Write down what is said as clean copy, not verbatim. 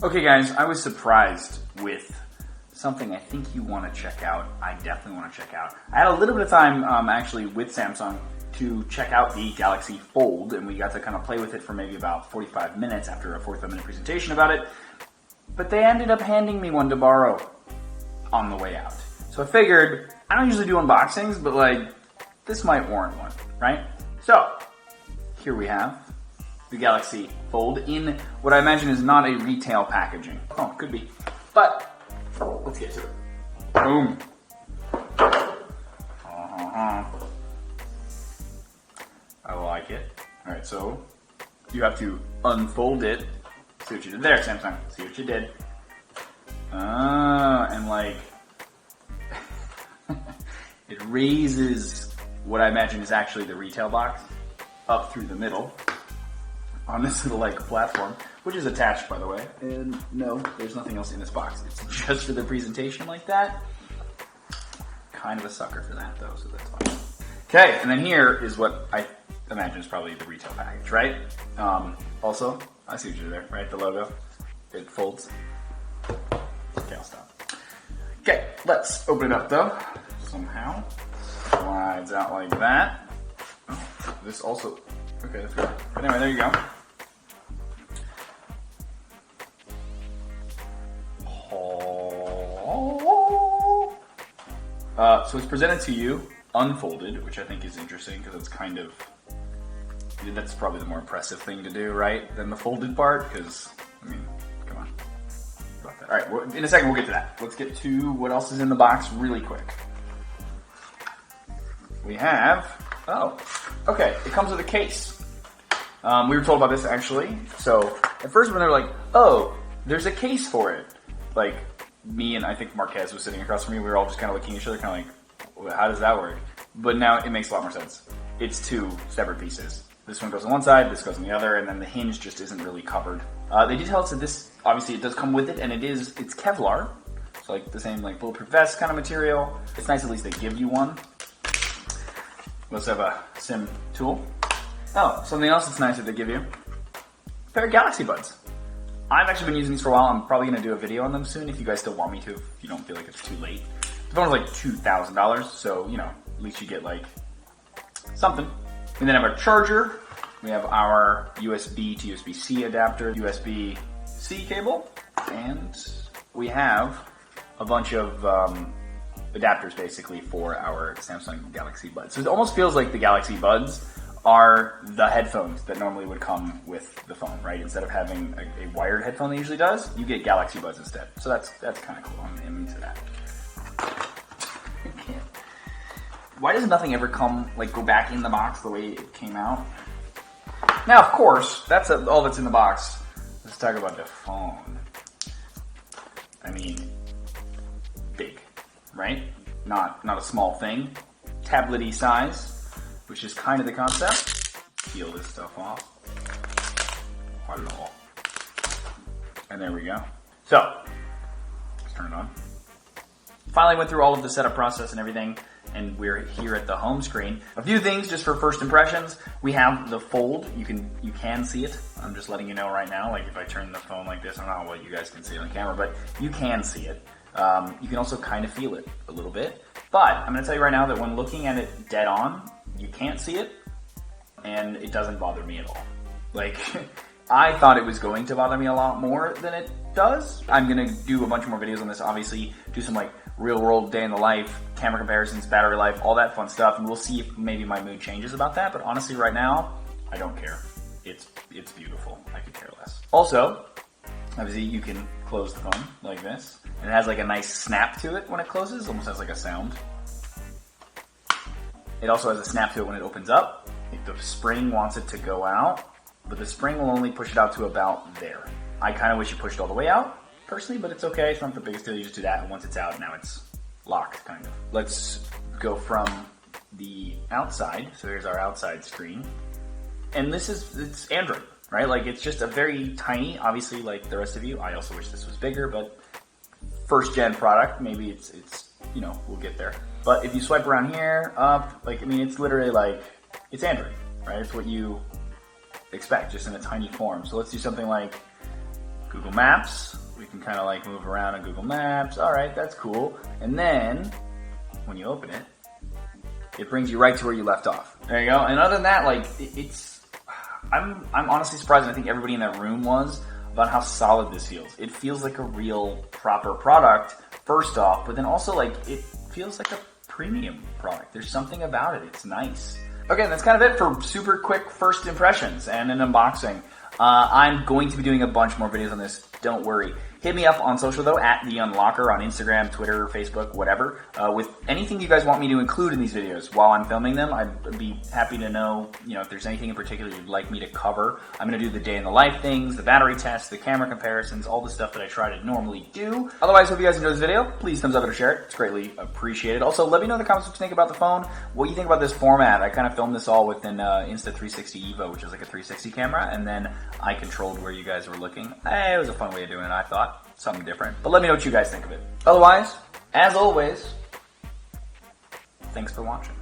Okay guys, I was surprised with something I think you want to check out. I definitely want to check out. I had a little bit of time actually with Samsung to check out the Galaxy Fold, and we got to kind of play with it for maybe about 45 minutes after a 45-minute presentation about it. But they ended up handing me one to borrow on the way out. So I figured, I don't usually do unboxings, but like, this might warrant one, right? So, here we have the Galaxy Fold in what I imagine is not a retail packaging. Oh, could be. But, let's get to it. Boom. I like it. Alright, so you have to unfold it. See what you did there, Samsung. See what you did. And like, it raises what I imagine is actually the retail box up through the middle on this little like platform, which is attached, by the way. And no, there's nothing else in this box. It's just for the presentation like that. Kind of a sucker for that though, so that's fine. Okay, and then here is what I imagine is probably the retail package, right? Also, I see what you did there, right? The logo, it folds. Okay, I'll stop. Okay, let's open it up though. Somehow, slides out like that. Oh, this also, okay, that's good. Anyway, there you go. So it's presented to you unfolded, which I think is interesting because it's kind of, that's probably the more impressive thing to do, right? Than the folded part, because, I mean, come on. About that. All right, well, in a second we'll get to that. Let's get to what else is in the box really quick. We have, oh, okay, it comes with a case. We were told about this actually. So at first when they're like, oh, there's a case for it. Like me and I think Marquez was sitting across from me, we were all just kind of looking at each other, kind of like, well, how does that work? But now it makes a lot more sense. It's two separate pieces. This one goes on one side, this goes on the other, and then the hinge just isn't really covered. They did tell us that this, obviously it does come with it, and it's Kevlar. It's like the same like bulletproof vest kind of material. It's nice at least they give you one. We also have a SIM tool. Oh, something else that's nice that they give you. A pair of Galaxy Buds. I've actually been using these for a while. I'm probably going to do a video on them soon if you guys still want me to, if you don't feel like it's too late. The phone was like $2,000, so, you know, at least you get like something. We then have our charger. We have our USB to USB-C adapter, USB-C cable, and we have a bunch of adapters basically for our Samsung Galaxy Buds. So it almost feels like the Galaxy Buds are the headphones that normally would come with the phone, right? Instead of having a wired headphone that usually does, you get Galaxy Buds instead. So that's kind of cool. I'm into that. Why does nothing ever come, like, go back in the box the way it came out? Now, of course, that's all that's in the box. Let's talk about the phone. I mean, big, right? Not a small thing. Tablet-y size, which is kind of the concept. Peel this stuff off. Hello. And there we go. So, let's turn it on. Finally went through all of the setup process and everything, and we're here at the home screen. A few things just for first impressions. We have the fold. You can see it. I'm just letting you know right now. Like if I turn the phone like this, I don't know what you guys can see on camera, but you can see it. You can also kind of feel it a little bit. But I'm going to tell you right now that when looking at it dead on, you can't see it, and it doesn't bother me at all. Like, I thought it was going to bother me a lot more than it does. I'm going to do a bunch more videos on this, obviously, do some like real world day in the life, camera comparisons, battery life, all that fun stuff, and we'll see if maybe my mood changes about that, but honestly right now, I don't care. It's beautiful. I could care less. Also, obviously you can close the phone like this, and it has like a nice snap to it when it closes, almost has like a sound. It also has a snap to it when it opens up. If the spring wants it to go out, but the spring will only push it out to about there. I kind of wish it pushed all the way out, personally, but it's okay. It's not the biggest deal. You just do that, and once it's out, now it's locked, kind of. Let's go from the outside. So here's our outside screen. And it's Android, right? Like, it's just a very tiny, obviously, like the rest of you. I also wish this was bigger, but first gen product, maybe it's you know, we'll get there. But if you swipe around here, up, like, I mean, it's literally like, it's Android, right? It's what you expect, just in a tiny form. So let's do something like Google Maps. We can kind of like move around in Google Maps. All right, that's cool. And then when you open it, it brings you right to where you left off. There you go. And other than that, like I'm honestly surprised, and I think everybody in that room was, about how solid this feels. It feels like a real proper product, first off, but then also like it feels like a premium product. There's something about it. It's nice. Okay, that's kind of it for super quick first impressions and an unboxing. I'm going to be doing a bunch more videos on this. Don't worry. Hit me up on social though, at The Unlocker on Instagram, Twitter, Facebook, whatever, with anything you guys want me to include in these videos while I'm filming them. I'd be happy to know, if there's anything in particular you'd like me to cover. I'm going to do the day in the life things, the battery tests, the camera comparisons, all the stuff that I try to normally do. Otherwise, hope you guys enjoyed this video. Please thumbs up or share it. It's greatly appreciated. Also, let me know in the comments what you think about the phone, what you think about this format. I kind of filmed this all with an Insta360 Evo, which is like a 360 camera, and then I controlled where you guys were looking. It was a fun way of doing it, I thought. Something different. But let me know what you guys think of it. Otherwise, as always, thanks for watching.